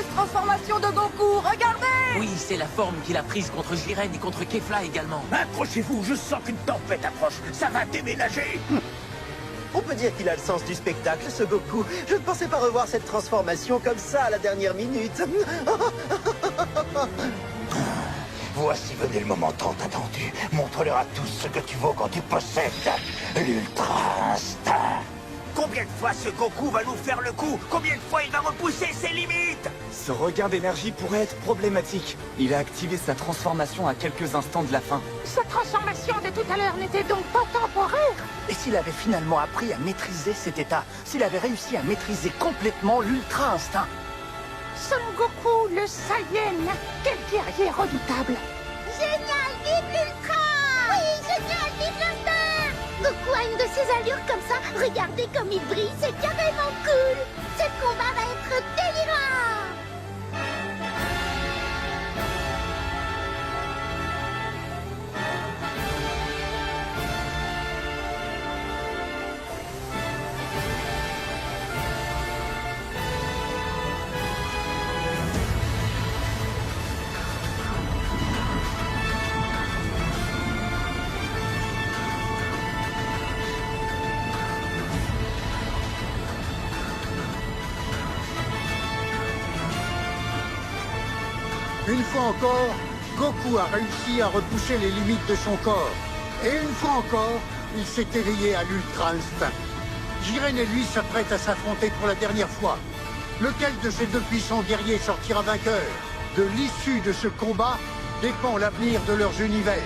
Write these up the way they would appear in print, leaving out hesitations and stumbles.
fameuse transformation de Goku, regardez! Oui, c'est la forme qu'il a prise contre Jiren et contre Kefla également. Accrochez-vous, je sens qu'une tempête approche. Ça va déménager. On peut dire qu'il a le sens du spectacle, ce Goku. Je ne pensais pas revoir cette transformation comme ça à la dernière minute. Voici venu le moment tant attendu. Montre-leur à tous ce que tu vaux quand tu possèdes l'Ultra Instinct. Combien de fois ce Goku va nous faire le coup? Combien de fois il va repousser ses limites? Ce regain d'énergie pourrait être problématique. Il a activé sa transformation à quelques instants de la fin. Sa transformation de tout à l'heure n'était donc pas temporaire. Et s'il avait finalement appris à maîtriser cet état, s'il avait réussi à maîtriser complètement l'Ultra Instinct? Son Goku, le Saiyan, quel guerrier redoutable. Génial, vive l'Ultra! Oui, génial, vive l'instinct! Goku a une de ses allures comme ça. Regardez comme il brille, c'est carrément cool! Ce combat va être délirant! Une fois encore, Goku a réussi à repousser les limites de son corps. Et une fois encore, il s'est éveillé à l'Ultra Instinct. Jiren et lui s'apprêtent à s'affronter pour la dernière fois. Lequel de ces deux puissants guerriers sortira vainqueur? De l'issue de ce combat dépend l'avenir de leurs univers.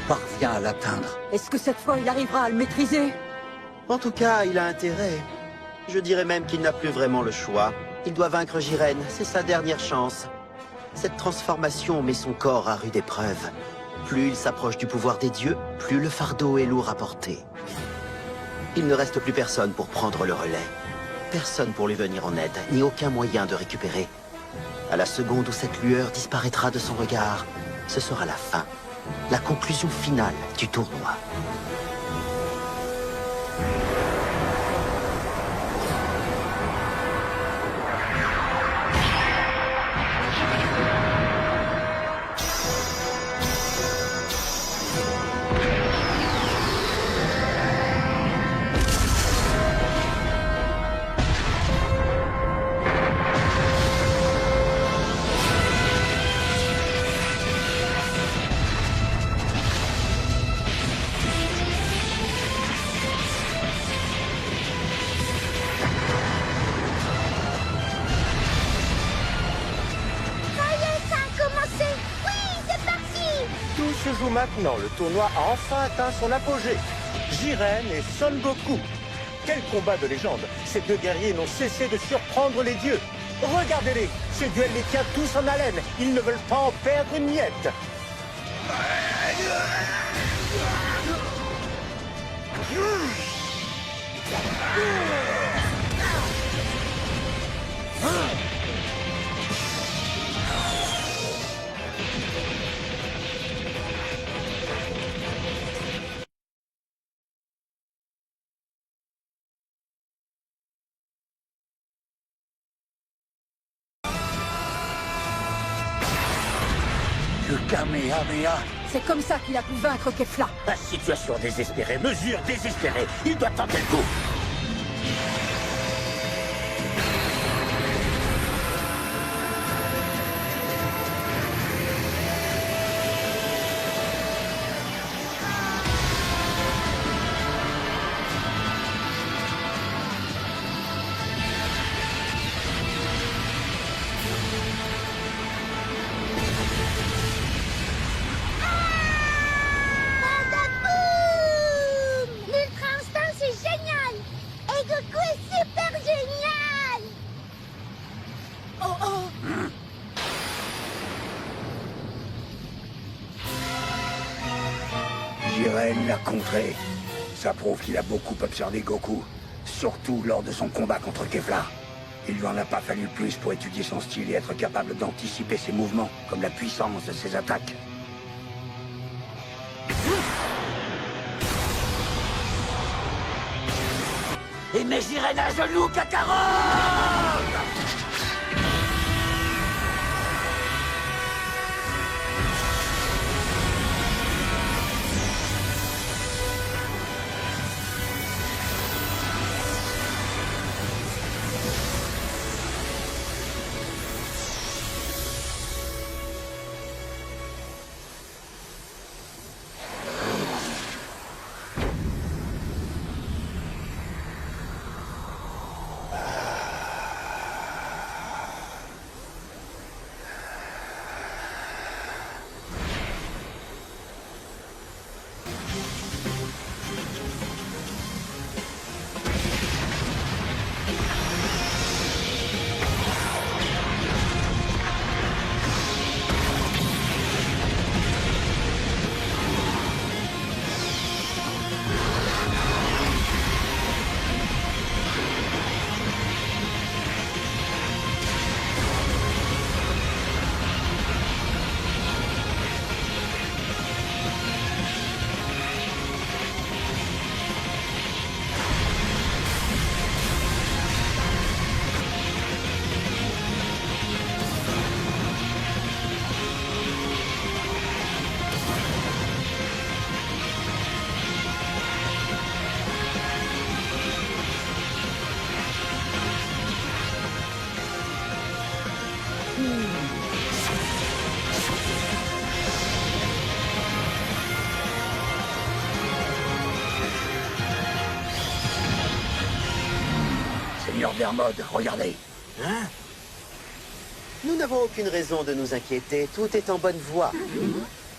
Parvient à l'atteindre. Est-ce que cette fois il arrivera à le maîtriser? En tout cas, il a intérêt. Je dirais même qu'il n'a plus vraiment le choix. Il doit vaincre Jiren, c'est sa dernière chance. Cette transformation met son corps à rude épreuve. Plus il s'approche du pouvoir des dieux, plus le fardeau est lourd à porter. Il ne reste plus personne pour prendre le relais. Personne pour lui venir en aide, ni aucun moyen de récupérer. À la seconde où cette lueur disparaîtra de son regard, ce sera la fin, la conclusion finale du tournoi. Tout se joue maintenant. Le tournoi a enfin atteint son apogée. Jiren et Son Goku. Quel combat de légende. Ces deux guerriers n'ont cessé de surprendre les dieux. Regardez-les. Ce duel les tient tous en haleine. Ils ne veulent pas en perdre une miette. Le Kamehameha. C'est comme ça qu'il a pu vaincre Kefla. La situation désespérée, mesure désespérée. Il doit tenter le coup. Badaboum! L'Ultra Instinct, c'est génial! Et Goku est super génial! Oh oh! Jiren l'a contré. Ça prouve qu'il a beaucoup observé Goku. Surtout lors de son combat contre Kefla. Il lui en a pas fallu plus pour étudier son style et être capable d'anticiper ses mouvements, comme la puissance de ses attaques. Et met Jiren à genoux, Kakarot! Thunder Mode, regardez. Hein? Nous n'avons aucune raison de nous inquiéter. Tout est en bonne voie.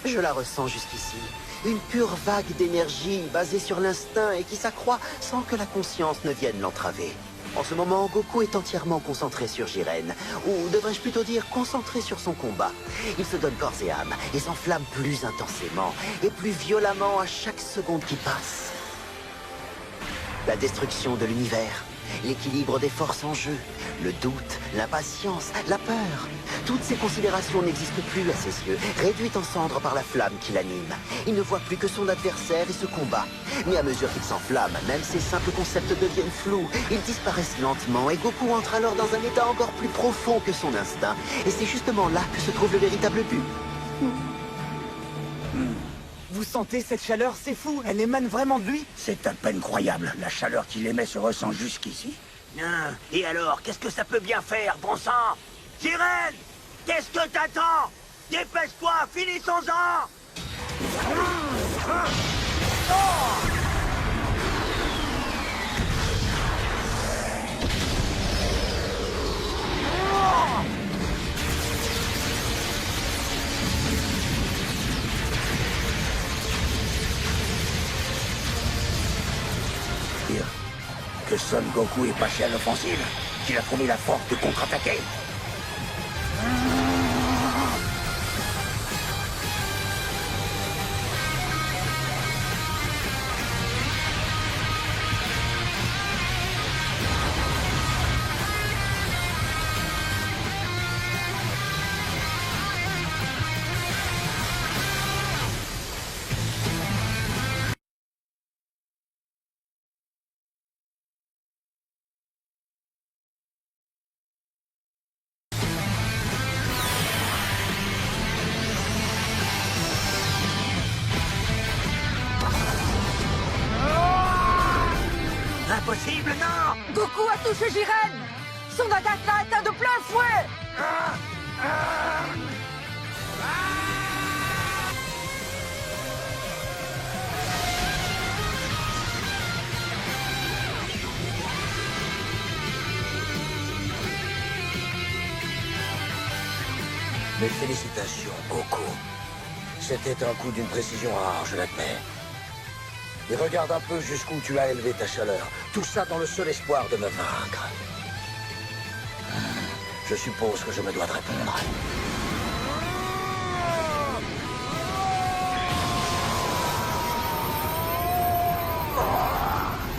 Je la ressens jusqu'ici. Une pure vague d'énergie basée sur l'instinct et qui s'accroît sans que la conscience ne vienne l'entraver. En ce moment, Goku est entièrement concentré sur Jiren, ou devrais-je plutôt dire concentré sur son combat. Il se donne corps et âme et s'enflamme plus intensément et plus violemment à chaque seconde qui passe. La destruction de l'univers, l'équilibre des forces en jeu, le doute, l'impatience, la peur. Toutes ces considérations n'existent plus à ses yeux, réduites en cendres par la flamme qui l'anime. Il ne voit plus que son adversaire et ce combat. Mais à mesure qu'il s'enflamme, même ces simples concepts deviennent flous. Ils disparaissent lentement et Goku entre alors dans un état encore plus profond que son instinct. Et c'est justement là que se trouve le véritable but. Vous sentez cette chaleur? C'est fou, elle émane vraiment de lui. C'est à peine croyable. La chaleur qu'il émet se ressent jusqu'ici. Et alors, qu'est-ce que ça peut bien faire, bon sang? Jiren! Qu'est-ce que t'attends? Dépêche-toi, finissons-en! Dire que Son Goku est passé à l'offensive, qu'il a trouvé la force de contre-attaquer. Impossible, non! Goku a touché Jiren. Son attaque l'a atteint de plein fouet. Mes félicitations, Goku. C'était un coup d'une précision rare, je l'admets. Et regarde un peu jusqu'où tu as élevé ta chaleur. Tout ça dans le seul espoir de me vaincre. Je suppose que je me dois de répondre.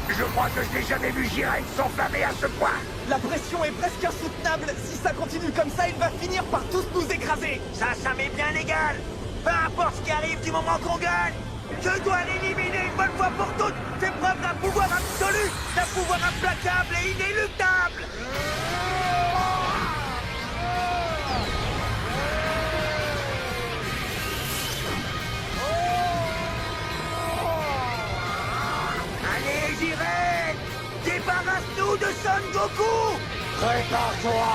Je crois que je n'ai jamais vu Jiren s'enflammer à ce point. La pression est presque insoutenable. Si ça continue comme ça, il va finir par tous nous écraser. Ça m'est bien égal! Peu importe ce qui arrive du moment qu'on gagne! Je dois l'éliminer une bonne fois pour toutes! Fais preuve d'un pouvoir absolu! D'un pouvoir implacable et inéluctable! Allez, Jiren! Débarrasse-nous de Son Goku! Prépare-toi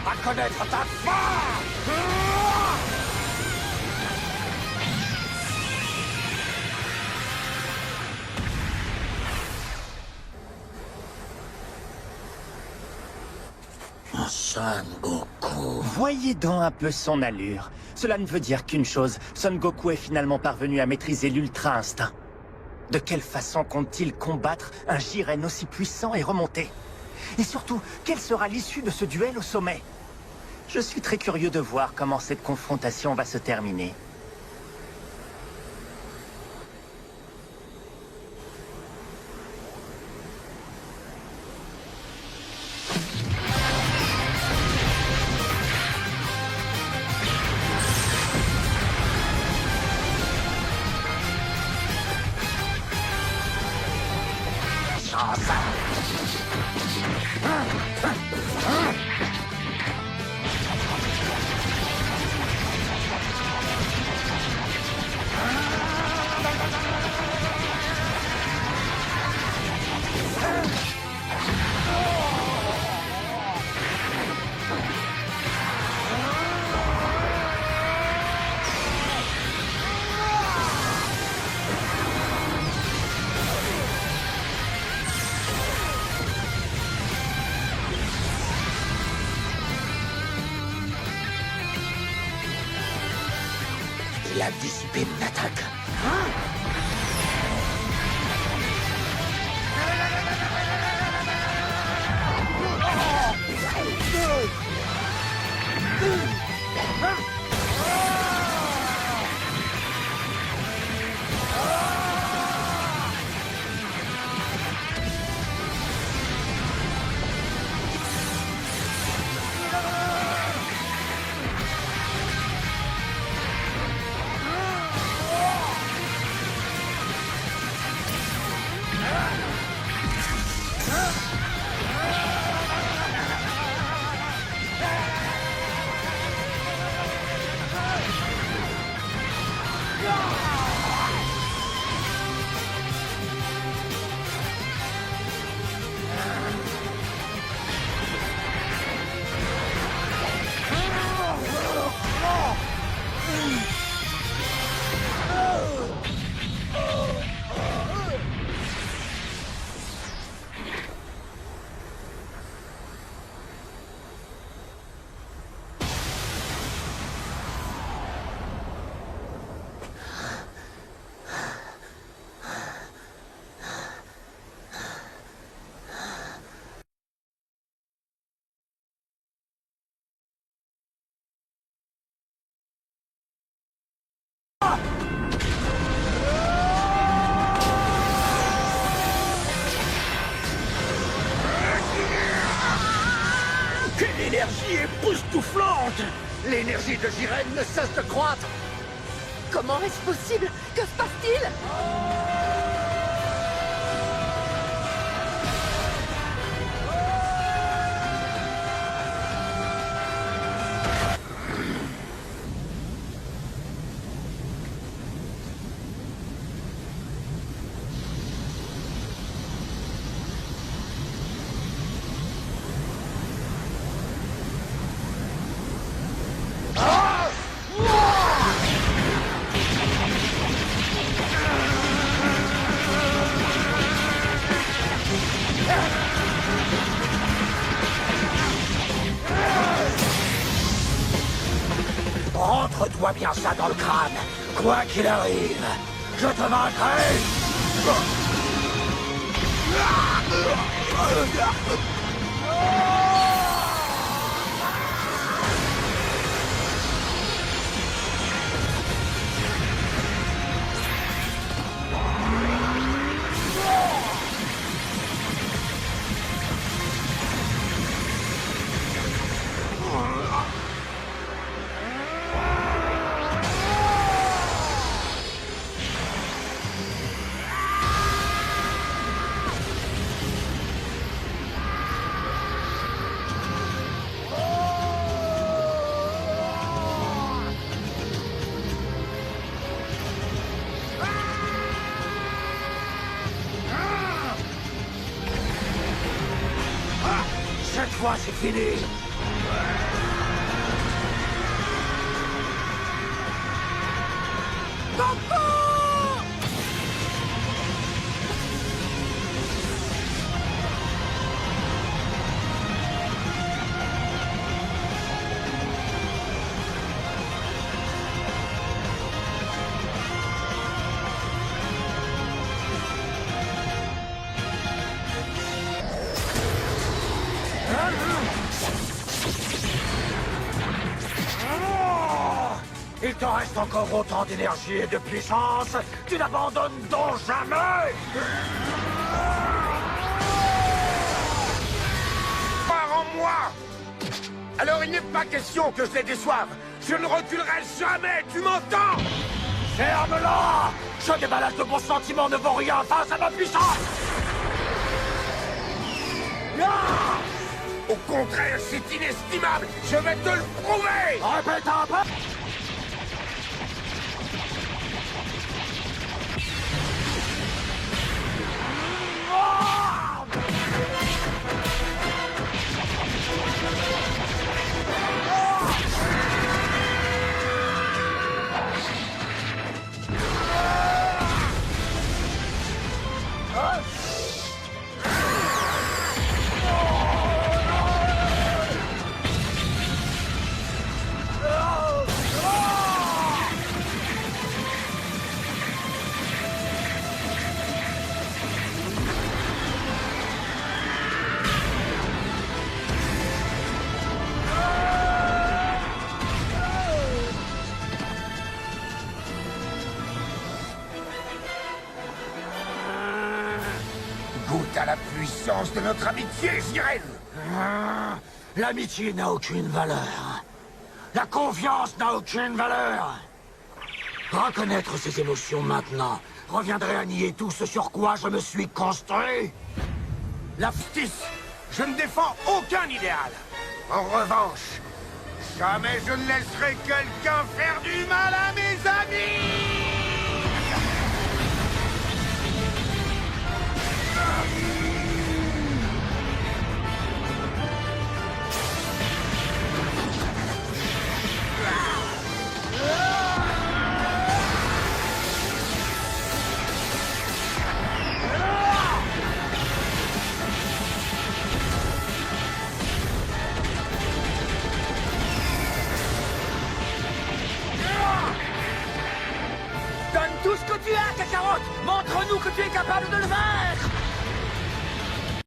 à connaître ta fin. Son Goku. Voyez donc un peu son allure. Cela ne veut dire qu'une chose. Son Goku est finalement parvenu à maîtriser l'Ultra Instinct. De quelle façon compte-t-il combattre un Jiren aussi puissant et remonté? Et surtout, quelle sera l'issue de ce duel au sommet? Je suis très curieux de voir comment cette confrontation va se terminer. et à dissiper une attaque. Quelle énergie époustouflante! L'énergie de Jiren ne cesse de croître! Comment est-ce possible? Que se passe-t-il? Rentre-toi bien ça dans le crâne. Quoi qu'il arrive, je te vaincrai. Cette fois, c'est fini. Il te reste encore autant d'énergie et de puissance. Tu n'abandonnes donc jamais. Croire en moi. Alors il n'est pas question que je les déçoive. Je ne reculerai jamais, tu m'entends? Ferme-la. Je débalage de bons sentiments ne vaut rien face à ma puissance. Ah! Au contraire, c'est inestimable. Je vais te le prouver. Répète un peu. à la puissance de notre amitié, Jiren. L'amitié n'a aucune valeur. La confiance n'a aucune valeur. Reconnaître ces émotions maintenant reviendrait à nier tout ce sur quoi je me suis construit. La justice, je ne défends aucun idéal. En revanche, jamais je ne laisserai quelqu'un faire du mal à mes amis. Donne tout ce que tu as, Kakarot! Montre-nous que tu es capable de le vaincre!